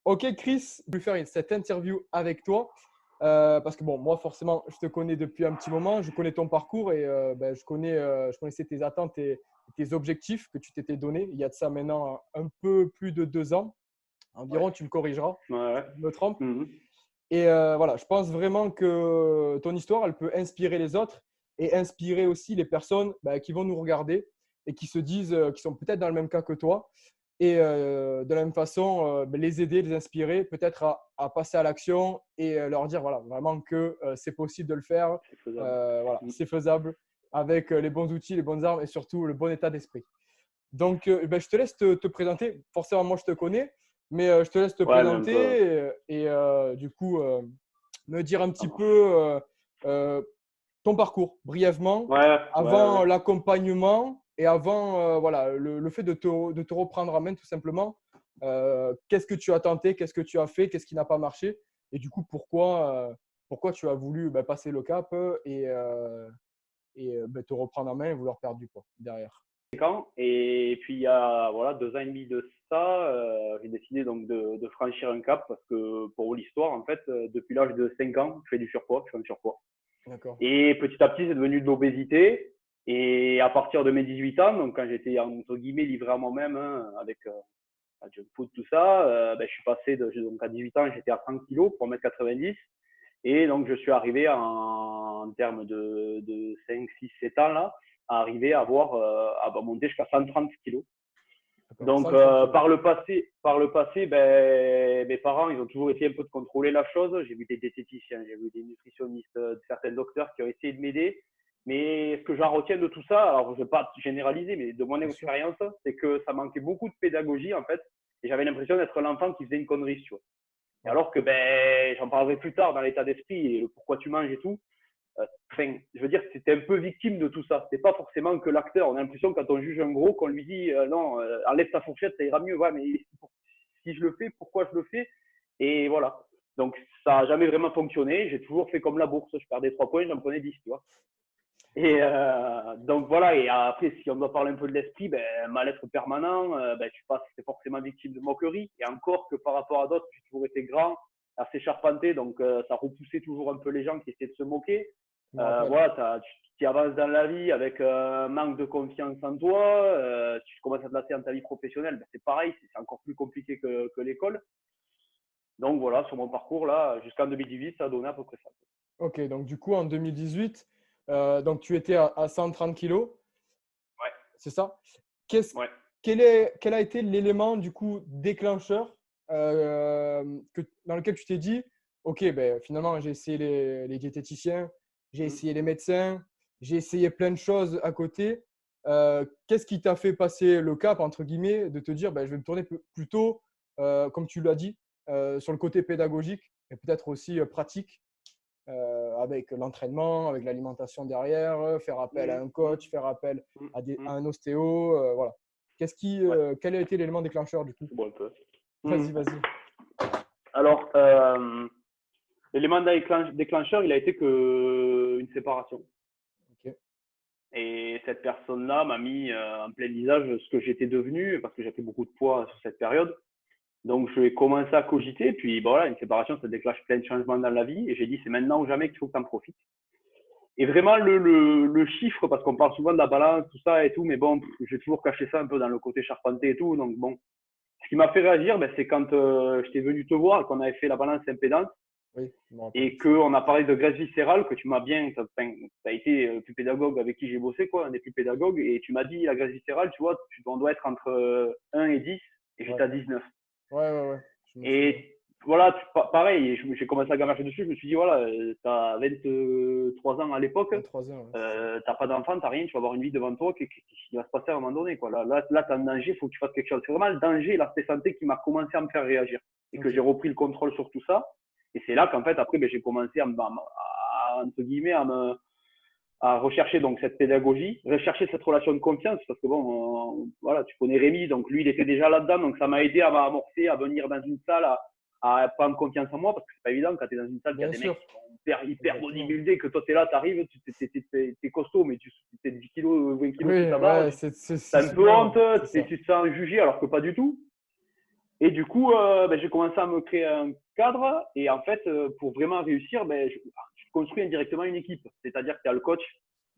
Ok, Chris, je vais faire cette interview avec toi parce que bon, moi forcément, je te connais depuis un petit moment, je connais ton parcours et je connaissais tes attentes et tes objectifs que tu t'étais donné il y a de ça maintenant un peu plus de 2 ans Ouais. environ. Tu me corrigeras Ouais. si je me trompe. Mhm. Et voilà, je pense vraiment que ton histoire, elle peut inspirer les autres et inspirer aussi les personnes qui vont nous regarder et qui se disent, qui sont peut-être dans le même cas que toi. Et de la même façon, les aider, les inspirer, peut-être à passer à l'action et leur dire voilà, vraiment que c'est possible de le faire. C'est faisable. Voilà, Mhm. c'est faisable avec les bons outils, les bonnes armes et surtout le bon état d'esprit. Donc, je te laisse te présenter. Forcément, moi, je te connais, mais je te laisse te Ouais, mais un peu, présenter et du coup, me dire un ça petit peu marche. ton parcours brièvement Ouais, ouais, avant ouais. l'accompagnement et avant voilà, le fait de te reprendre en main tout simplement. Qu'est-ce que tu as tenté, qu'est-ce que tu as fait, qu'est-ce qui n'a pas marché et du coup, pourquoi tu as voulu passer le cap et te reprendre en main et vouloir perdre du poids derrière. Et puis il y a voilà 2 ans et demi de ça, j'ai décidé donc de franchir un cap parce que pour l'histoire en fait, depuis l'âge de 5 ans, je fais du surpoids, je suis en surpoids. D'accord. Et petit à petit, c'est devenu de l'obésité. Et à partir de mes 18 ans, donc quand j'étais entre guillemets livré à moi-même hein, avec la junk food, tout ça, je suis passé donc à 18 ans, j'étais à 30 kilos pour 1,90 m. Et donc, je suis arrivé en termes de 5, 6, 7 ans là, à arriver à avoir, à monter jusqu'à 130 kilos. D'accord. Donc, 130 kilos. par le passé, ben, mes parents, ils ont toujours essayé un peu de contrôler la chose. J'ai vu des diététiciens, j'ai vu des nutritionnistes, certains docteurs qui ont essayé de m'aider. Mais ce que j'en retiens de tout ça, alors je ne vais pas généraliser, mais de mon Bien sûr. expérience, c'est que ça manquait beaucoup de pédagogie en fait. Et j'avais l'impression d'être l'enfant qui faisait une connerie, tu vois. Et Ouais. alors que ben, j'en parlerai plus tard dans l'état d'esprit et le pourquoi tu manges et tout. Je veux dire, c'était un peu victime de tout ça. C'est pas forcément que l'acteur. On a l'impression quand on juge un gros qu'on lui dit non, enlève ta fourchette, ça ira mieux. Ouais, mais si je le fais, pourquoi je le fais? Et voilà. Donc ça a jamais vraiment fonctionné. J'ai toujours fait comme la bourse. Je perdais 3 points, j'en prenais 10, tu vois. Et donc voilà. Et après, si on doit parler un peu de l'esprit, ben, mal-être permanent, tu passes, c'est forcément victime de moquerie. Et encore que par rapport à d'autres, j'ai toujours été grand, assez charpenté, donc ça repoussait toujours un peu les gens qui essaient de se moquer. Je me rappelle. Voilà, tu avances dans la vie avec un manque de confiance en toi, tu commences à te lasser dans ta vie professionnelle, ben, c'est pareil, c'est encore plus compliqué que l'école. Donc voilà, sur mon parcours là, jusqu'en 2018, ça a donné à peu près ça. Ok, donc du coup, en 2018, donc tu étais à 130 kilos, Ouais, c'est ça? Qu'est-ce, ouais. quel a été l'élément du coup déclencheur dans lequel tu t'es dit, ok, ben, finalement, j'ai essayé les diététiciens, j'ai Mmh. essayé les médecins, j'ai essayé plein de choses à côté. Qu'est-ce qui t'a fait passer le cap, entre guillemets, de te dire, ben, je vais me tourner plutôt, comme tu l'as dit, sur le côté pédagogique et peut-être aussi pratique avec l'entraînement, avec l'alimentation derrière, faire appel à Mmh, un mmh, coach, faire appel mmh, à mmh. un ostéo, voilà. Ouais, Quel a été l'élément déclencheur du coup? c'est bon un peu. Mmh. Vas-y, vas-y. Alors, l'élément déclencheur, il a été que une séparation. Ok, Et cette personne-là m'a mis en plein visage ce que j'étais devenu, parce que j'ai pris beaucoup de poids sur cette période. Donc, je vais commencer à cogiter. Puis, bon, voilà, une séparation, ça déclenche plein de changements dans la vie. Et j'ai dit, c'est maintenant ou jamais qu'il faut que tu en profites. Et vraiment, le chiffre, parce qu'on parle souvent de la balance, tout ça et tout, mais bon, j'ai toujours caché ça un peu dans le côté charpenté et tout. Donc, bon, ce qui m'a fait réagir, ben, c'est quand j'étais venu te voir, qu'on avait fait la balance impédance oui, je me rappelle de et ça. qu'on a parlé de graisse viscérale, que tu m'as bien, tu as été le plus pédagogue avec qui j'ai bossé, quoi, un des plus pédagogues, et tu m'as dit, la graisse viscérale, tu vois, on doit être entre 1 et 10, et Ouais, j'étais à 19. ouais, ouais, ouais, je me souviens. Et voilà, pareil, j'ai commencé à gamarcher dessus, je me suis dit, voilà, tu as 23 ans à l'époque, 23 ans, ouais, c'est ça. t'as pas d'enfant, t'as rien, tu vas avoir une vie devant toi qui va se passer à un moment donné, quoi. Là t'es en danger, il faut que tu fasses quelque chose. C'est vraiment le danger, l'aspect santé qui m'a commencé à me faire réagir, et que Ok, j'ai repris le contrôle sur tout ça. Et c'est là qu'en fait, après, j'ai commencé entre guillemets, à rechercher donc cette pédagogie, rechercher cette relation de confiance, parce que bon, voilà, tu connais Rémi, donc lui, il était déjà là-dedans, donc ça m'a aidé à m'amorcer, à venir dans une salle, à prendre confiance en moi, parce que c'est pas évident quand tu es dans une salle, qu'il y a bien des mecs sûr, qui sont hyper exactement. bodybuildés, que toi tu es là, tu arrives, tu es costaud, mais tu es 10 kilos, 20 kilos sous Oui, ta barre, ouais, tu c'est as un peu honte, souvent, c'est ça. tu te sens jugé alors que pas du tout. Et du coup, j'ai commencé à me créer un cadre. Et en fait, pour vraiment réussir, je construis indirectement une équipe. C'est-à-dire que tu as le coach,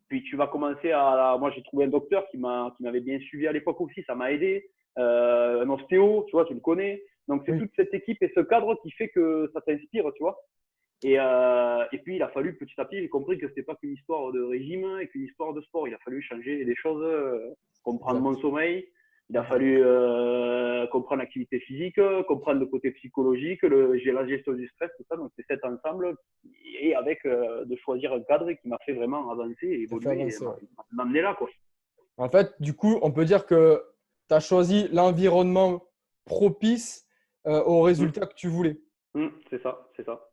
puis tu vas commencer à… Moi, j'ai trouvé un docteur qui m'avait bien suivi à l'époque aussi, ça m'a aidé. Un ostéo, tu vois, tu le connais. Donc, c'est Oui, toute cette équipe et ce cadre qui fait que ça t'inspire, tu vois. Et puis, il a fallu petit à petit, j'ai compris que c'était pas qu'une histoire de régime et qu'une histoire de sport. Il a fallu changer des choses, comprendre mon exact. sommeil. Il a Exact. fallu comprendre l'activité physique, comprendre le côté psychologique, la gestion du stress, tout ça. Donc, c'est cet ensemble et avec de choisir un cadre qui m'a fait vraiment avancer et Ça fait évoluer et avancer, ouais. m'amener là, quoi. En fait, du coup, on peut dire que tu as choisi l'environnement propice aux Mm, résultats que tu voulais. c'est ça, c'est ça,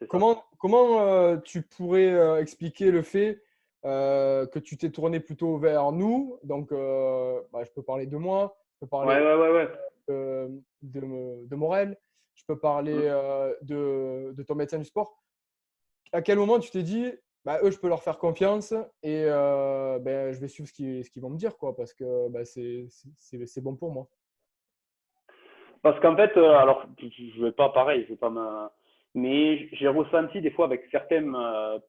c'est ça. Comment tu pourrais expliquer le fait que tu t'es tourné plutôt vers nous? Donc, je peux parler de moi, je peux Ouais, parler ouais, ouais, ouais. de Morel, je peux parler Mm. de ton médecin du sport. À quel moment tu t'es dit, eux, je peux leur faire confiance et je vais suivre ce qu'ils vont me dire, quoi, parce que c'est bon pour moi. Parce qu'en fait, alors, je vais pas pareil, je vais pas me… Mais j'ai ressenti des fois avec certains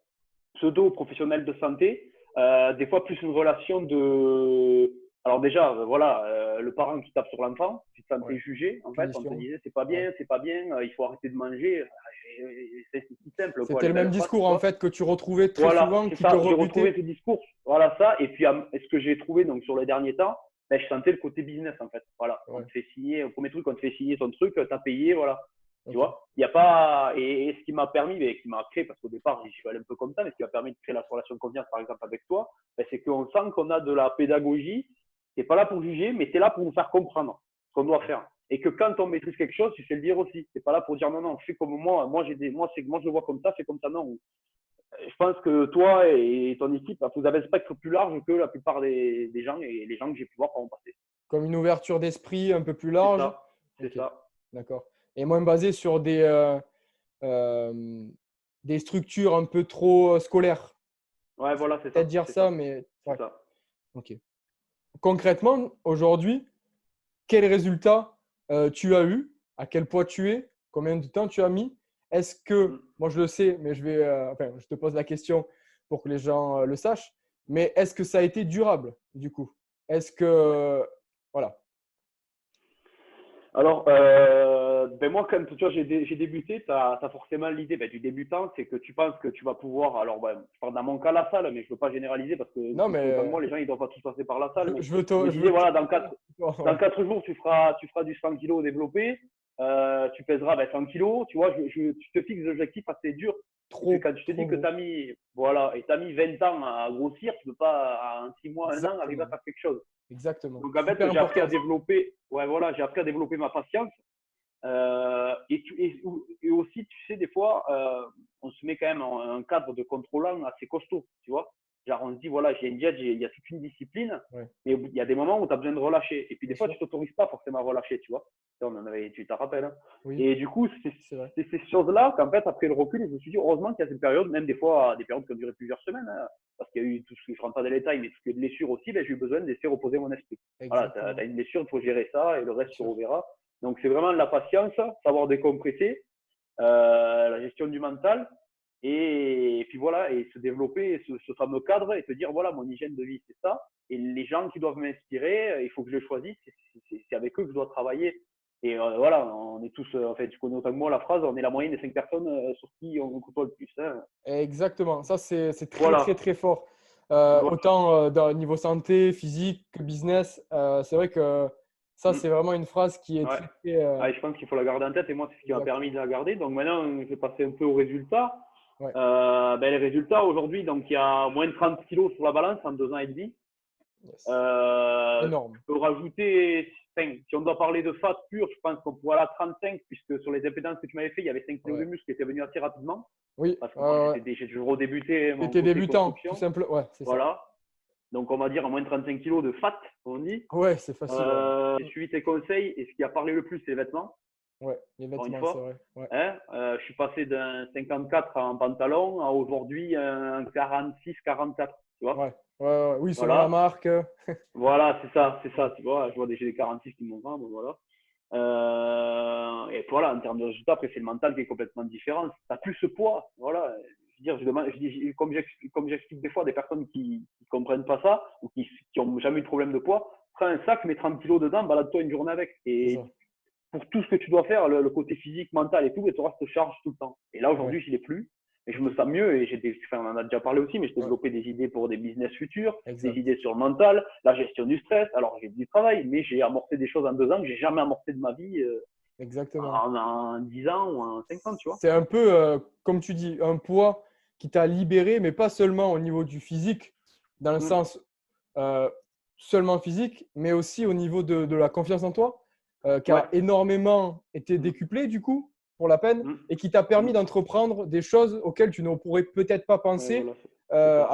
pseudo-professionnels de santé, des fois plus une relation de… Alors déjà, voilà, le parent qui tape sur l'enfant, qui se sentait Ouais. jugé, en fait, on te Punition. disait Ouais. c'est pas bien, il faut arrêter de manger. C'est si simple, quoi, C'était les le même belles phrases, tu discours, en vois. fait, que tu retrouvais très Voilà, souvent, c'est qui te ça. J'ai retrouvé rebutait. ce discours. Voilà ça. Et puis, ce que j'ai trouvé donc sur les derniers temps, je sentais le côté business en fait. Voilà, on Ouais. te fait signer, au premier truc, on te fait signer ton truc, t'as payé, voilà. Tu Ok. vois, il n'y a pas. Et ce qui m'a permis, mais qui m'a créé, parce qu'au départ, je suis allé un peu comme ça, mais ce qui m'a permis de créer la relation de confiance, par exemple, avec toi, c'est qu'on sent qu'on a de la pédagogie. Tu n'es pas là pour juger, mais tu es là pour nous faire comprendre ce qu'on doit faire. Et que quand on maîtrise quelque chose, tu sais le dire aussi. Tu n'es pas là pour dire non, non, fais comme moi, moi, moi je le vois comme ça, fais comme ça, non. Je pense que toi et ton équipe, vous avez un spectre plus large que la plupart des gens et les gens que j'ai pu voir par mon passé. Comme une ouverture d'esprit un peu plus C'est large. ça, c'est Ok, ça. d'accord. Et moins basé sur euh, des structures un peu trop scolaires. Ouais, C'est voilà, c'est peut-être ça, dire c'est ça, ça, mais c'est ouais. ça. Ok. Concrètement, aujourd'hui, quel résultat tu as eu? À quel poids tu es? Combien de temps tu as mis? Est-ce que, Mm. moi je le sais, mais je te pose la question pour que les gens le sachent, mais est-ce que ça a été durable du coup? Est-ce Ouais. que, voilà, Alors, moi, quand tu vois, j'ai débuté, tu as forcément l'idée du débutant, c'est que tu penses que tu vas pouvoir. Alors, je parle dans mon cas, la salle, mais je ne veux pas généraliser parce que non du coup, autant que mais moi, les gens, ils ne doivent pas tous passer par la salle. Mais je me je veux disais, voilà, dans ouais, 4 jours, tu feras du 100 kilos développé, tu pèseras 100 kilos. Tu vois, tu te fixes des objectifs assez durs. Et puis, trop, quand tu te dis trop que gros. tu as mis 20 ans à grossir, tu ne peux pas, en 6 mois, 1 an, arriver à Exactement, faire quelque chose. exactement. Donc, en fait, Super j'ai appris à important ça. développer, ouais, voilà, j'ai appris à développer ma patience. Et aussi, tu sais, des fois, on se met quand même un cadre de contrôlant assez costaud, tu vois. Genre, on se dit, voilà, j'ai une diète, il y a toute une discipline, Ouais, mais il y a des moments où tu as besoin de relâcher. Et puis, des bien fois, sûr. tu t'autorises pas forcément à relâcher, tu vois. Tu t'en rappelles, hein. Oui, Et du coup, c'est vrai. c'est ces choses-là qu'en fait, après le recul, je me suis dit, heureusement qu'il y a cette période, même des fois, des périodes qui ont duré plusieurs semaines, hein, parce qu'il y a eu tout ce que je rentre pas dans les détails, mais toutes les blessures aussi, j'ai eu besoin de laisser reposer mon esprit. Voilà, tu Exactement. as une blessure, il faut gérer ça, et le reste, Bien tu sûr. reverras. Donc, c'est vraiment de la patience, savoir décompresser, la gestion du mental, et puis voilà, et se développer ce fameux cadre et te dire, voilà, mon hygiène de vie, c'est ça. Et les gens qui doivent m'inspirer, il faut que je les choisisse, c'est avec eux que je dois travailler. Et voilà, on est tous, en fait, tu connais autant que moi la phrase, on est la moyenne des 5 personnes sur qui on côtoie le plus, hein. Exactement. Ça, c'est très, très, Voilà. très fort. Voilà. Autant niveau santé, physique que business. C'est vrai que ça, Mm. c'est vraiment une phrase qui est Ouais. très, très, Ouais, je pense qu'il faut la garder en tête et moi, c'est ce qui m'a permis exactement. de la garder. Donc maintenant, je vais passer un peu aux résultats. Ouais. Les résultats aujourd'hui, donc il y a moins de 30 kilos sur la balance en 2 ans et demi. Yes. Je Énorme. peux rajouter 5. Si on doit parler de fat pur, je pense qu'on pourrait aller à 35, puisque sur les impédances que tu m'avais fait, il y avait 5 kilos de Ouais. muscle qui étaient venus assez rapidement. Oui. Parce que bon, Ouais. j'ai toujours redébuté Tu mon étais côté débutant, tout construction. simplement. Ouais, c'est ça. Voilà. Donc, on va dire à moins de 35 kilos de fat, on dit. Ouais, c'est facile. Ouais. J'ai suivi tes conseils et ce qui a parlé le plus, c'est les vêtements, Ouais, les encore une vêtements, c'est fois. vrai. Ouais. Hein, je suis passé d'un 54 en pantalon à aujourd'hui un 46, 44. Tu vois. Ouais. Ouais, ouais. Oui, selon la Voilà. marque. Voilà, c'est ça, Ouais. tu vois. Je vois j'ai des 46 qui m'ont vendu, voilà. Et voilà, en termes de résultats, après, c'est le mental qui est complètement différent. Tu n'as plus ce poids. Voilà. Je veux dire, comme j'explique des fois à des personnes qui ne comprennent pas ça ou qui n'ont jamais eu de problème de poids, prends un sac, mets 30 kilos dedans, balade-toi une journée avec. C'est Et ça. pour tout ce que tu dois faire, le côté physique, mental et tout, et tu auras cette charge tout le temps. Et là, Ouais. aujourd'hui, je l'ai plus. Et je me sens mieux. Et on en a déjà parlé aussi, mais j'ai Ouais. développé des idées pour des business futurs, des Exact. idées sur le mental, la gestion du stress. Alors, j'ai du travail, mais j'ai amorcé des choses en 2 ans que j'ai jamais amorcé de ma vie Exactement. en 10 ans ou en 5 ans, tu vois. C'est un peu, comme tu dis, un poids qui t'a libéré, mais pas seulement au niveau du physique, dans le Mmh, sens euh, seulement physique, mais aussi au niveau de la confiance en toi, qui ouais. a énormément été Mmh, décuplée du coup, pour la peine, mmh, et qui t'a mmh. permis d'entreprendre des choses auxquelles tu ne pourrais peut-être pas Ouais, penser voilà, c'est ça.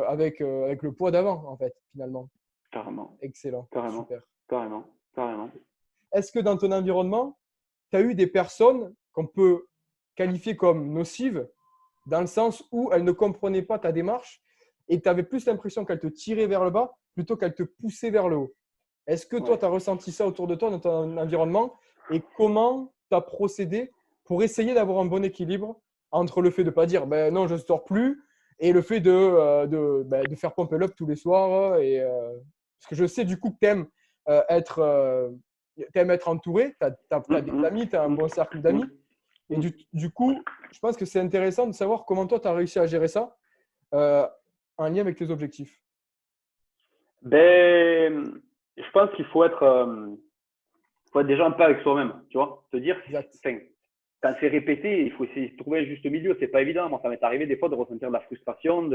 avec le poids d'avant, en fait, finalement. Carrément, Excellent, carrément, super. carrément, carrément. Est-ce que dans ton environnement, tu as eu des personnes qu'on peut qualifier comme nocives, dans le sens où elles ne comprenaient pas ta démarche et tu avais plus l'impression qu'elles te tiraient vers le bas plutôt qu'elles te poussaient vers le haut? Est-ce que toi, Ouais. tu as ressenti ça autour de toi, dans ton environnement? Et comment tu as procédé pour essayer d'avoir un bon équilibre entre le fait de ne pas dire ben non, je ne sors plus et le fait de faire pomper l'up tous les soirs parce que je sais du coup que tu aimes être, t'aimes être entouré, tu as Mmh, des mmh, amis, tu as un mmh, bon cercle mmh, d'amis. Et mmh. du coup, je pense que c'est intéressant de savoir comment toi, tu as réussi à gérer ça euh, en lien avec tes objectifs. Ben, je pense qu'il faut être déjà un peu avec soi-même, tu vois. Se dire, Exact. enfin, quand c'est répété, il faut essayer de trouver un juste milieu. C'est pas évident. Moi, ça m'est arrivé des fois de ressentir de la frustration.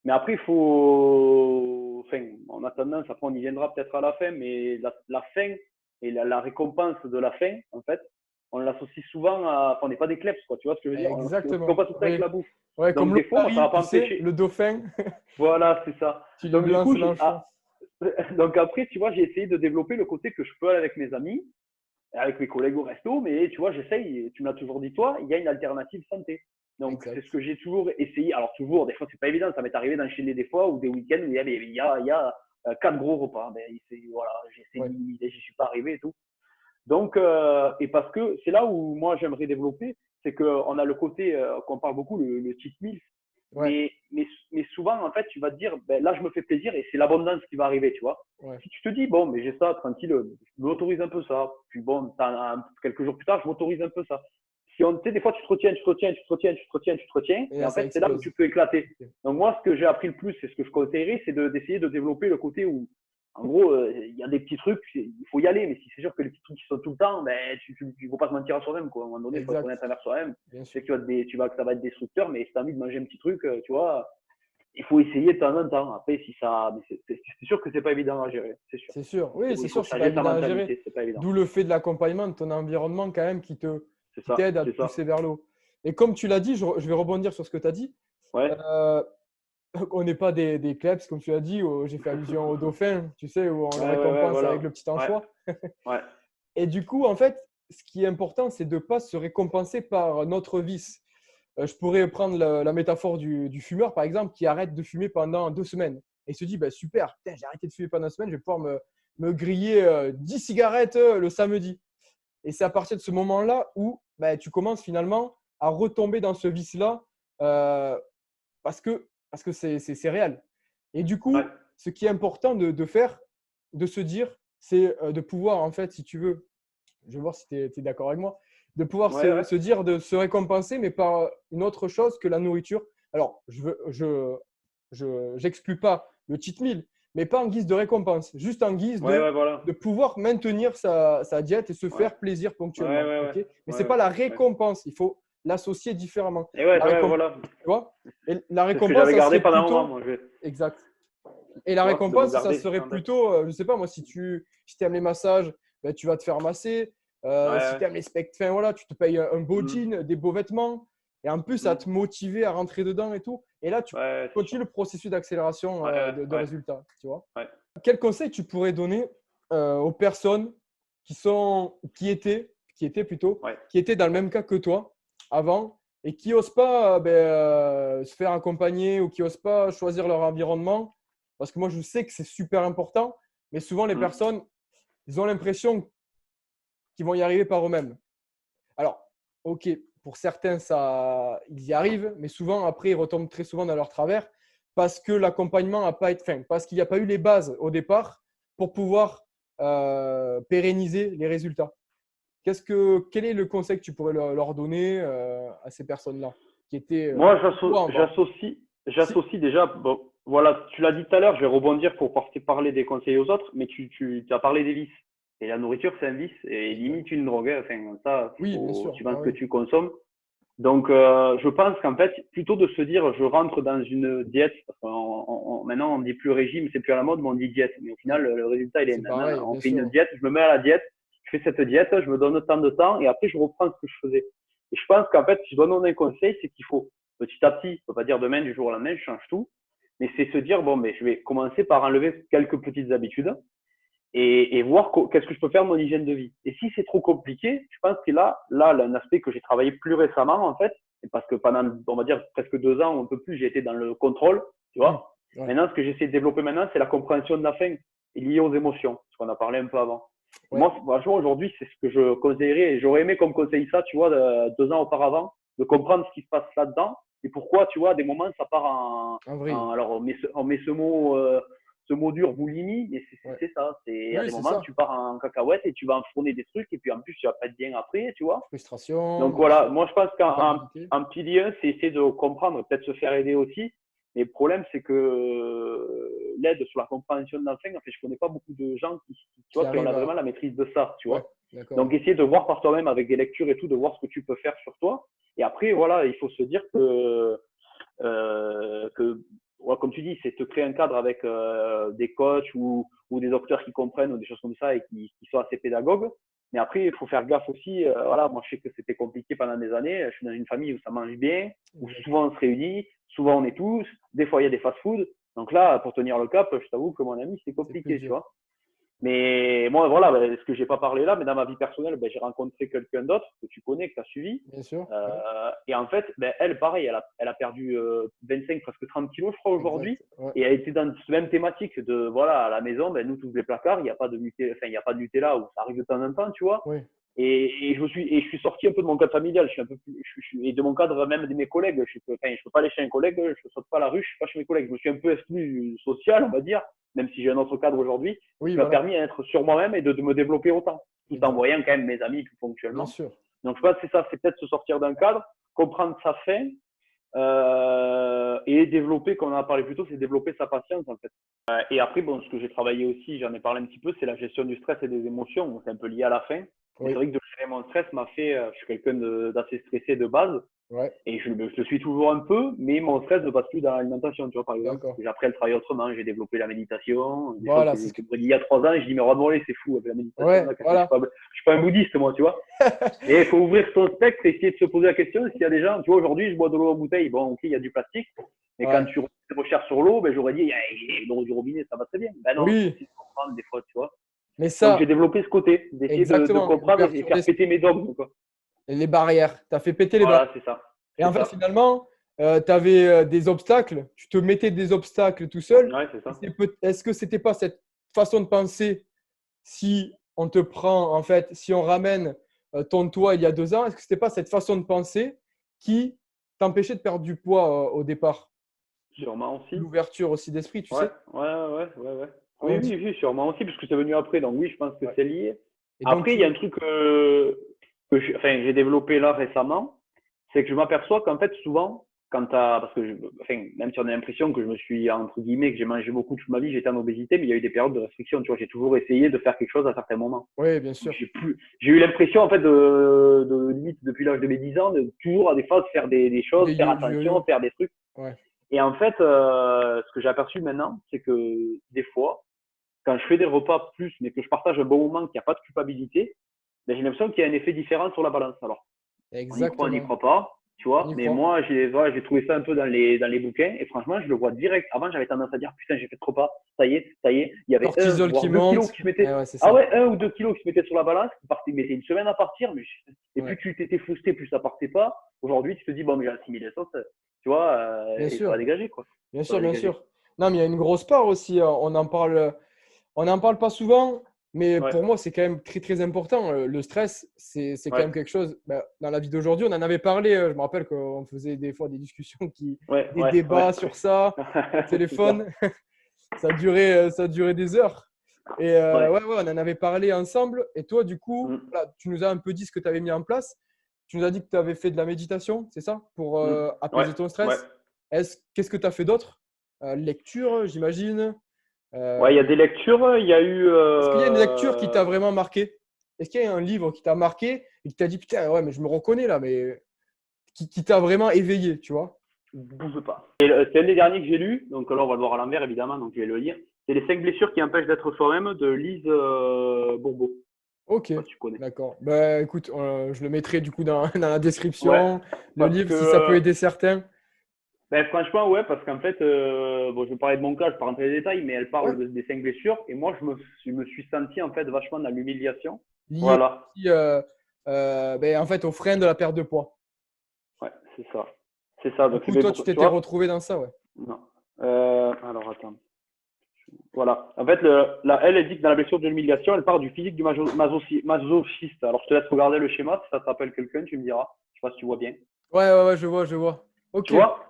Mais après, il faut. Enfin, on a tendance, après, on y viendra peut-être à la fin, mais la fin et la récompense de la fin, en fait, on l'associe souvent à. Enfin, on n'est pas des kleps, quoi. Tu vois ce que je veux dire? On se Exactement. compare tout ça avec Oui. la bouffe. Ouais, comme Donc, l'eau des fois, moi, ça va arrive, pas tu sais, empêcher. le dauphin, Voilà, c'est ça. tu lui Donc, du lances coup, l'enfant. donc après, tu vois, j'ai essayé de développer le côté que je peux aller avec mes amis, avec mes collègues au resto, mais tu vois, j'essaye, tu me l'as toujours dit toi, il y a une alternative santé. Donc, c'est ce Exact. que j'ai toujours essayé. Alors, toujours, des fois, c'est pas évident, ça m'est arrivé d'enchaîner des fois ou des week-ends où il y a 4 gros repas. Ben, voilà, j'ai Ouais. essayé, j'y suis pas arrivé et tout. Donc, et parce que c'est là où moi j'aimerais développer, c'est qu'on a le côté qu'on parle beaucoup, le cheat meal, Ouais. mais souvent, en fait, tu vas te dire, ben, là, je me fais plaisir et c'est l'abondance qui va arriver, tu vois. Ouais. Si tu te dis, bon, mais j'ai ça, tranquille, je m'autorise un peu ça. Puis bon, quelques jours plus tard, je m'autorise un peu ça. Si on, tu sais, des fois, tu te retiens, tu te retiens, tu te retiens, tu te retiens, tu te retiens, Et et là, en ça fait, c'est là où explose. tu peux éclater. Donc, moi, ce que j'ai appris le plus, c'est ce que je conseillerais, c'est d'essayer de développer le côté où, en gros, il y a des petits trucs, il faut y aller, mais si c'est sûr que les petits trucs qui sont tout le temps, ben, tu ne faut pas se mentir à soi-même, quoi. À un moment donné, il faut être Exact. honnête envers soi-même. Bien Tu sais sûr. que, que ça va être destructeur, mais si tu as envie de manger un petit truc, tu vois, il faut essayer de temps en temps. Après, si ça, mais c'est sûr que c'est pas évident à gérer, c'est sûr. C'est sûr. Oui, c'est Il faut sûr, que c'est ça pas gère ta évident à gérer. mentalité, c'est pas évident. D'où le fait de l'accompagnement de ton environnement quand même C'est qui ça, t'aide à te c'est ça. pousser vers le haut. Et comme tu l'as dit, je vais rebondir sur ce que tu as dit. Ouais. Euh, on n'est pas des kleps, comme tu as dit, où j'ai fait allusion au dauphin, tu sais, où on le Ouais, récompense avec voilà. le petit Ouais, anchois. ouais. Et du coup, en fait, ce qui est important, c'est de ne pas se récompenser par notre vice. Je pourrais prendre la métaphore du fumeur, par exemple, qui arrête de fumer pendant 2 semaines. Et il se dit, bah, super, putain, j'ai arrêté de fumer pendant 2 semaines, je vais pouvoir me griller 10 cigarettes le samedi. Et c'est à partir de ce moment-là où bah, tu commences finalement à retomber dans ce vice-là euh, parce que c'est réel. Et du Ouais. coup, ce qui est important de faire, de se dire, c'est de pouvoir, en fait, si tu veux, je vais voir si tu es d'accord avec moi, de pouvoir Ouais, ouais. se dire, de se récompenser, mais par une autre chose que la nourriture. Alors, j'exclus pas le cheat meal, mais pas en guise de récompense, juste en guise Ouais, ouais, de voilà. pouvoir maintenir sa diète et se Ouais. faire plaisir Ouais, ponctuellement. ouais, ouais. Ok. Mais ce Ouais, n'est pas ouais. la Ouais. récompense, il faut l'associer différemment. Et ouais, La ouais, récompense, voilà. tu vois? Et la C'est ce que récompense, j'avais ça gardé serait pendant un moment, plutôt… moi. Exact. Et la Tu vois, de me récompense, ça garder serait en tête. plutôt, je ne sais pas moi, si tu aimes les massages, ben, tu vas te faire masser. Ouais, Si ouais. tu aimes les spectacles, enfin, voilà, tu te payes un beau Mm, jean, des beaux vêtements. Et en plus, ça va mm. te motiver à rentrer dedans et tout. Et là, tu Ouais, c'est sûr. continues le processus d'accélération Ouais, ouais, de ouais. résultats. Tu vois. Ouais. Quel conseil tu pourrais donner aux personnes Ouais. qui étaient dans le même cas que toi avant et qui n'osent pas se faire accompagner ou qui n'osent pas choisir leur environnement? Parce que moi, je sais que c'est super important, mais souvent, les Mm. personnes, ils ont l'impression qui vont y arriver par eux-mêmes. Alors, ok, pour certains, ils y arrivent, mais souvent, après, ils retombent très souvent dans leur travers parce que l'accompagnement n'a pas été fait, parce qu'il n'y a pas eu les bases au départ pour pouvoir pérenniser les résultats. Quel est le conseil que tu pourrais leur donner à ces personnes-là qui étaient Moi, j'associe déjà, bon, voilà, tu l'as dit tout à l'heure, je vais rebondir pour parler des conseils aux autres, mais tu as parlé des vices. Et la nourriture, c'est un vice et limite une drogue, hein. Enfin, ça, Oui, bien sûr. tu penses Ah, que oui. tu consommes. Donc, je pense qu'en fait, plutôt de se dire, je rentre dans une diète, parce que maintenant, on dit plus régime, c'est plus à la mode, mais on dit diète. Mais au final, le résultat, il est C'est même. pareil, On bien fait une sûr. diète, je me mets à la diète, je fais cette diète, je me donne tant de temps, et après, je reprends ce que je faisais. Et je pense qu'en fait, si je dois donner un conseil, c'est qu'il faut, petit à petit, on peut pas dire demain, du jour au lendemain, je change tout, mais c'est se dire, bon, mais je vais commencer par enlever quelques petites habitudes, et voir qu'est-ce que je peux faire de mon hygiène de vie. Et si c'est trop compliqué, je pense que là, un aspect que j'ai travaillé plus récemment, en fait, c'est parce que pendant, on va dire, presque 2 ans, un peu plus, j'ai été dans le contrôle, tu vois. Ouais. Maintenant, ce que j'essaie de développer maintenant, c'est la compréhension de la faim et liée aux émotions, ce qu'on a parlé un peu avant. Et Ouais. moi, franchement, aujourd'hui, c'est ce que je conseillerais, et j'aurais aimé qu'on me conseille ça, tu vois, 2 ans auparavant, de comprendre ce qui se passe là-dedans, et pourquoi, tu vois, à des moments, ça part En vrille. alors, on met ce mot dur, boulimie, mais Ouais. c'est ça. C'est à Oui, des c'est moments, ça. tu pars en cacahuète et tu vas enfourner des trucs, et puis en plus, tu vas pas être bien après, tu vois. Frustration, Donc bien sûr. voilà, moi je pense qu'en Culpabilité. en pilier 1, c'est essayer de comprendre, peut-être se faire aider aussi. Mais le problème, c'est que l'aide sur la compréhension de l'enfant, en fait, je connais pas beaucoup de gens tu Qui vois, qui ont arrive vraiment à. la maîtrise de ça, tu Ouais, vois. d'accord. Donc essayer de voir par toi-même avec des lectures et tout, de voir ce que tu peux faire sur toi. Et après, voilà, il faut se dire que ouais, comme tu dis, c'est te créer un cadre avec des coachs ou des docteurs qui comprennent ou des choses comme ça et qui sont assez pédagogues. Mais après, il faut faire gaffe aussi. Voilà, moi, je sais que c'était compliqué pendant des années. Je suis dans une famille où ça mange bien, où Exact. souvent on se réunit, souvent on est tous. Des fois, il y a des fast-food. Donc là, pour tenir le cap, je t'avoue que mon ami, c'est C'est plus compliqué, tu dur. vois. Mais moi, voilà, ce que j'ai pas parlé là, mais dans ma vie personnelle, j'ai rencontré quelqu'un d'autre que tu connais, que tu as suivi. Bien sûr. Ouais. Et en fait, elle, pareil, elle a perdu 25, presque 30 kilos, je crois, Exact. aujourd'hui. Ouais. Et elle était dans cette même thématique de, voilà, à la maison, nous, tous les placards, il n'y a pas de Nutella, enfin, il n'y a pas de Nutella, ou ça arrive de temps en temps, tu vois. Oui. Et je suis sorti un peu de mon cadre familial, je suis un peu plus, et de mon cadre même de mes collègues. Je peux pas aller chez un collègue, je saute pas la rue, je suis pas chez mes collègues. Je me suis un peu exclu social, on va dire, même si j'ai un autre cadre aujourd'hui, Oui, qui m'a voilà. permis d'être sur moi-même et de me développer autant, tout en Exact. voyant quand même mes amis plus Bien ponctuellement. sûr. Donc je pense que c'est ça, c'est peut-être se sortir d'un cadre, comprendre sa faim, et développer, comme on en a parlé plus tôt, c'est développer sa patience en fait. Et après, bon, ce que j'ai travaillé aussi, j'en ai parlé un petit peu, c'est la gestion du stress et des émotions. C'est un peu lié à la faim. Mais c'est Oui. vrai que de gérer mon stress m'a fait, je suis quelqu'un d'assez stressé de base. Ouais. Et je le suis toujours un peu, mais mon stress ne passe plus dans l'alimentation, tu vois, par exemple. D'accord. J'ai appris à le travailler autrement, j'ai développé la méditation, des choses Voilà, que c'est ce que. je me dis il y a 3 ans, et je dis, mais Rodmollet, c'est fou, avec la méditation, Ouais, là, voilà. je suis pas un bouddhiste, moi, tu vois. Et il faut ouvrir son spectre et essayer de se poser la question s'il y a des gens, tu vois, aujourd'hui, je bois de l'eau en bouteille, bon, ok, il y a du plastique, mais quand Ouais. tu recherches sur l'eau, j'aurais dit, l'eau du robinet, ça va très bien. Ben non, c'est Oui, aussi de comprendre des fois, tu vois. mais Donc, j'ai ça, développé ce côté, d'essayer de exactement, comprendre et l'ouverture faire d'esprit, péter mes dogmes, quoi. les barrières. Tu as fait péter les barrières. Voilà, c'est ça. Et en C'est fait, ça. finalement, tu avais des obstacles, tu te mettais des obstacles tout seul. Ouais, c'est ça. Est-ce que c'était pas cette façon de penser si on te prend, en fait, si on ramène ton toi il y a 2 ans, est-ce que c'était pas cette façon de penser qui t'empêchait de perdre du poids au départ? Sûrement aussi. L'ouverture aussi d'esprit, tu Ouais, sais? ouais. Oui, On dit, oui, sûrement aussi, parce que c'est venu après, donc oui, je pense que ouais. c'est lié. Et donc, Après, il y a un truc j'ai développé là récemment, c'est que je m'aperçois qu'en fait, souvent, parce que, même si on a l'impression que je me suis, entre guillemets, que j'ai mangé beaucoup toute ma vie, j'étais en obésité, mais il y a eu des périodes de restriction, tu vois, j'ai toujours essayé de faire quelque chose à certains moments. oui, bien Donc, sûr. j'ai eu l'impression, en fait, limite, depuis l'âge de mes 10 ans, de toujours, à des phases, faire des choses, faire Du attention, yo-yo. faire des trucs. Ouais. Et en fait, ce que j'ai aperçu maintenant, c'est que des fois, quand je fais des repas plus, mais que je partage un bon moment, qu'il n'y a pas de culpabilité, j'ai l'impression qu'il y a un effet différent sur la balance. Alors, on n'y Exactement. croit pas, tu On vois, y mais croit. moi, j'ai trouvé ça un peu dans les bouquins, et franchement, je le vois direct. Avant, j'avais tendance à dire, putain, j'ai fait trop pas, ça y est, il y avait Cortisol voire qui 2 kilos monte. qui se mettaient, Eh ouais, c'est ah ça. ouais, 1 ou 2 kilos qui se mettaient sur la balance, qui mettaient une semaine à partir, et plus Ouais. tu t'étais frustré, plus ça partait pas. Aujourd'hui, tu te dis, bon, mais j'ai assimilé ça, tu vois, Bien et ça va sûr. dégager, quoi. Bien Ça va sûr, bien dégager. sûr. Non, mais il y a une grosse part aussi. On en parle pas souvent, Mais Ouais, pour moi, c'est quand même très, très important. Le stress, c'est quand ouais, même quelque chose. Dans la vie d'aujourd'hui, on en avait parlé. Je me rappelle qu'on faisait des fois des discussions, ouais, des ouais, ouais. débats sur ça au C'est ça. téléphone. Ça durait des heures. Et Ouais. ouais, on en avait parlé ensemble. Et toi, du coup, Mm, voilà, tu nous as un peu dit ce que tu avais mis en place. Tu nous as dit que tu avais fait de la méditation, c'est ça, pour mm. Ouais, apaiser ton ouais. stress. Qu'est-ce que tu as fait d'autre? Lecture, j'imagine. Ouais, il y a Euh, des lectures, il y a eu. Est-ce qu'il y a une lecture qui t'a vraiment marqué? Est-ce qu'il y a un livre qui t'a marqué et qui t'a dit, putain, ouais, mais je me reconnais là, mais qui t'a vraiment éveillé, tu vois? Bouge pas. C'est un des derniers que j'ai lu, donc là on va le voir à l'envers évidemment, donc je vais le lire. C'est Les 5 blessures qui empêchent d'être soi-même de Lise Bourbeau. Je Ok, sais pas si tu connais. d'accord. Bah écoute, je le mettrai du coup dans, dans la Ouais, description, le parce livre, que si ça peut aider certains. ben, franchement, ouais, parce qu'en fait, bon, je vais parler de mon cas, je ne vais pas rentrer dans les détails, mais elle Ouais. parle des 5 blessures, et moi je me suis senti en fait vachement dans l'humiliation. Lié Voilà, aussi, en fait, au frein de la perte de poids. ouais, c'est ça. C'est ça, Du donc c'est coup, bien toi, pour tu ça. Tu t'étais vois? retrouvé dans ça, ouais. Non. Alors attends. Voilà. En fait, elle, elle dit que dans la blessure de l'humiliation, elle part du physique du masochiste. Alors, je te laisse regarder le schéma, si ça te rappelle quelqu'un, tu me diras. Je sais pas si tu vois bien. Ouais, je vois, je vois. Tu Ok. vois?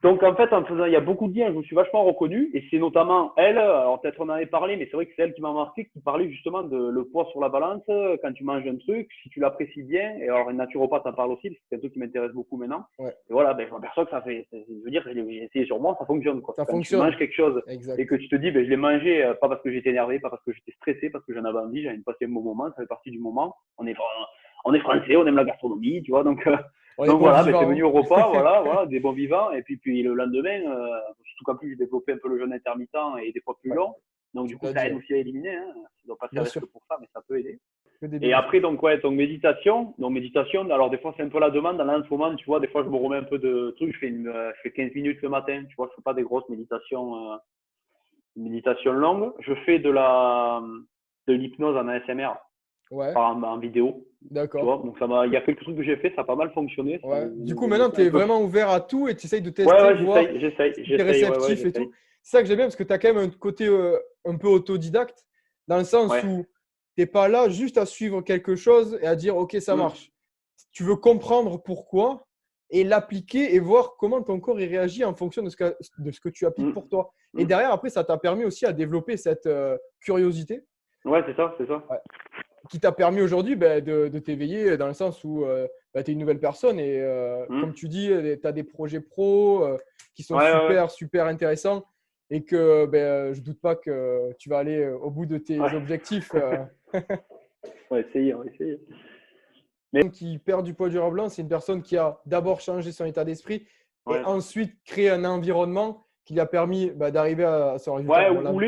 Donc, en fait, en faisant, il y a beaucoup de liens, je me suis vachement reconnu. Et c'est notamment elle, alors peut-être on en avait parlé, mais c'est vrai que c'est elle qui m'a marqué, qui parlait justement de le poids sur la balance, quand tu manges un truc, si tu l'apprécies bien. Et alors, une naturopathe en parle aussi, parce que c'est un truc qui m'intéresse beaucoup maintenant. Ouais, Et voilà, ben, je m'aperçois que ça fait, je veux dire, j'ai essayé sur moi, ça fonctionne, quoi. ça Quand tu manges fonctionne. quelque chose et Exact. que tu te dis, ben, je l'ai mangé, pas parce que j'étais énervé, pas parce que j'étais stressé, parce que j'en avais envie, j'avais passé un bon moment, ça fait partie du moment. On est français, on aime la gastronomie, tu vois, On est donc bon voilà, ben, c'est venu vivant. au repas, voilà, des bons vivants. Et puis le lendemain, surtout qu'en plus j'ai développé un peu le jeûne intermittent et des fois plus Ouais, long. Donc du tu coup, l'as ça dit, aide ouais. aussi à éliminer. Hein. Ça ne doit pas Bien servir sûr. que pour ça, mais ça peut aider. Que des Et après, bénéfices. donc ouais, donc méditation. Donc méditation, alors des fois c'est un peu la demande. Là, en ce moment, tu vois, des fois je me remets un peu de trucs. Je fais 15 minutes le matin, tu vois, je fais pas des grosses méditations, méditations longues. Je fais de l'hypnose en ASMR Ouais, en vidéo. Tu vois, d'accord. donc il y a quelques trucs que j'ai fait, ça a pas mal fonctionné, ça Ouais. Du nous coup, maintenant, développé tu un es peu. vraiment ouvert à tout et tu essayes de Ouais, tester, ouais, voir si tu es ouais, réceptif et tout. j'essaye. C'est ça que j'aime bien parce que tu as quand même un côté un peu autodidacte, dans le sens Ouais. où tu n'es pas là juste à suivre quelque chose et à dire, OK, ça Mm, marche. Tu veux comprendre pourquoi et l'appliquer et voir comment ton corps il réagit en fonction de ce que tu appliques mm, pour toi. Et mm. derrière, après, ça t'a permis aussi à développer cette curiosité. Ouais, c'est ça, c'est ça. Ouais, qui t'a permis aujourd'hui de t'éveiller dans le sens où tu es une nouvelle personne et Mm. comme tu dis, tu as des projets pro qui sont Ouais, ouais, super, super intéressants et que je ne doute pas que tu vas aller au bout de tes ouais. objectifs. On va essayer, on va essayer. Mais, Qui perd du poids durablement, c'est une personne qui a d'abord changé son état d'esprit et ouais. ensuite créé un environnement qui lui a permis d'arriver à son résultat. Ouais, Bon, là, ou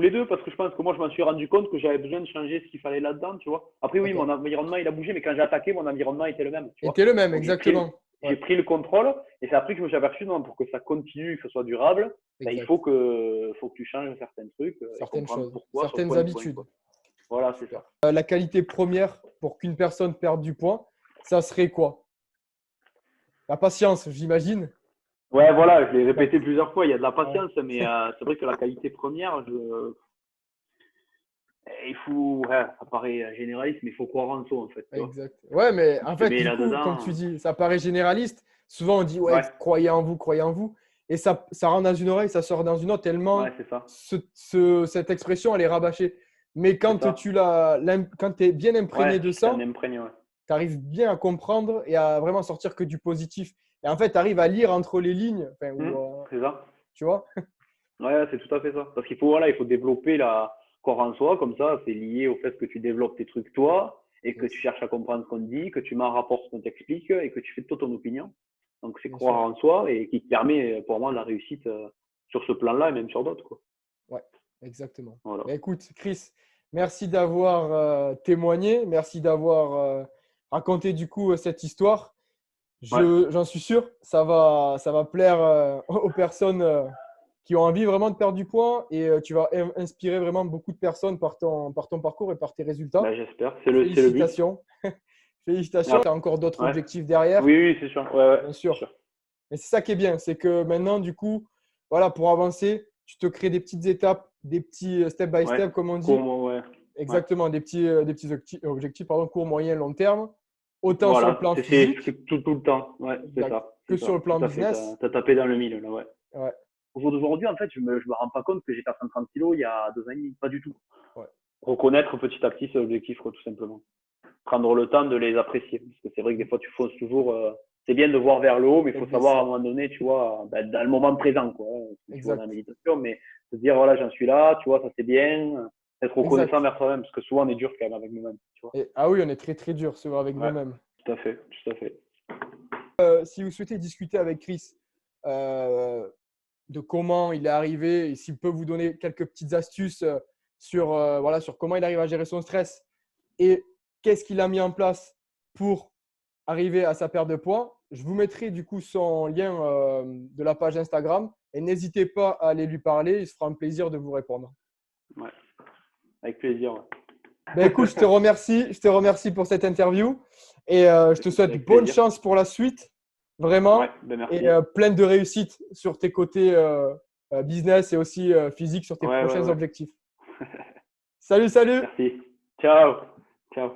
les deux, parce que je pense que moi, je m'en suis rendu compte que j'avais besoin de changer ce qu'il fallait là-dedans, tu vois. Après, oui, mon d'accord. environnement, il a bougé, mais quand j'ai attaqué, mon environnement était le même, tu Et vois. tu es le même, Donc, exactement. j'ai Ouais, pris le contrôle, et c'est après que je me suis aperçu, non, pour que ça continue, que ce soit durable, ben, exact. faut que tu changes certains trucs et Certaines comprendre choses, pourquoi sur certaines point de point, habitudes. quoi. Voilà, c'est Super. ça. La qualité première pour qu'une personne perde du poids, ça serait quoi? La patience, j'imagine. Ouais, voilà, je l'ai Exact. répété plusieurs fois, il y a de la Ouais, patience, mais c'est vrai que la qualité première, il faut, ouais, ça paraît généraliste, mais il faut croire en soi, en fait, tu vois. exact. Ouais, mais Tu en te fait, mets du coup, comme tu là-dedans, dis, ça paraît généraliste. Souvent, on dit, ouais, ouais, croyez en vous, croyez en vous. Et ça rentre dans une oreille, ça sort dans une autre, ouais, tellement c'est ça, cette expression, elle est rabâchée. Mais c'est quand ça. quand tu es bien Ouais, imprégné de tu t'en ça, imprègnes, ouais. tu arrives bien à comprendre et à vraiment sortir que du positif. Et en fait, tu arrives à lire entre les lignes, enfin, C'est ça. tu vois? Ouais, c'est tout à fait ça. Parce qu'il faut, voilà, il faut développer la corps en soi, comme ça, c'est lié au fait que tu développes tes trucs toi, et que tu Yes, cherches à comprendre ce qu'on te dit, que tu m'en rapportes ce qu'on t'explique, et que tu fais toi ton opinion. Donc c'est bien croire sûr. en soi, et qui te permet, pour moi, la réussite sur ce plan-là, et même sur d'autres, quoi. Ouais, exactement. Voilà. Bah, écoute, Chris, merci d'avoir témoigné, merci d'avoir raconté du coup cette histoire. Ouais. J'en suis sûr, ça va plaire aux personnes qui ont envie vraiment de perdre du poids et tu vas inspirer vraiment beaucoup de personnes par ton parcours et par tes résultats. Ben, j'espère. C'est le but. Félicitations. Félicitations. Ah, Tu as encore d'autres ouais. objectifs derrière, Oui, oui, c'est sûr. Ouais, ouais, bien c'est sûr. sûr. Mais c'est ça qui est bien, c'est que maintenant, du coup, voilà, pour avancer, tu te crées des petites étapes des petits step by Ouais. step, comme on dit. Court, ouais. Exactement, des petits objectifs, pardon, court, moyen, long terme. Autant sur le Voilà, plan c'est physique tout le temps. Ouais, c'est exact, ça. que C'est sur ça. le plan Tout à fait. Tu business. as tapé dans le mille, là, ouais. Ouais, Au jour d'aujourd'hui, en fait, je me rends pas compte que j'ai perdu 130 kilos il y a 2 ans et demi. Pas du tout. ouais, Reconnaître petit à petit ces objectifs, quoi, tout simplement. Prendre le temps de les apprécier. Parce que c'est vrai que des fois, tu fonces toujours. C'est bien de voir vers le haut, mais il faut savoir à un moment donné, tu vois, dans le moment présent, quoi. Tu vois, dans exact, la méditation, mais se dire, voilà, j'en suis là, tu vois, ça c'est bien. Être reconnaissant exact. vers soi-même, parce que souvent on est dur quand même avec nous-mêmes, tu vois. Ah oui, on est très très dur souvent avec Ouais, nous-mêmes. tout à fait, tout à fait. Si vous souhaitez discuter avec Chris euh, de comment il est arrivé et s'il peut vous donner quelques petites astuces voilà, sur comment il arrive à gérer son stress et qu'est-ce qu'il a mis en place pour arriver à sa perte de poids, je vous mettrai du coup son lien de la page Instagram et n'hésitez pas à aller lui parler, il se fera un plaisir de vous répondre. Ouais, avec plaisir. Ouais. Ben écoute, je te remercie pour cette interview et je te Écoute, souhaite avec bonne plaisir. chance pour la suite, Ouais, vraiment, ben et merci. pleine de réussite sur tes côtés business et aussi physique sur tes Ouais, ouais, prochains ouais. objectifs. Salut, salut! Merci. Ciao. Ciao.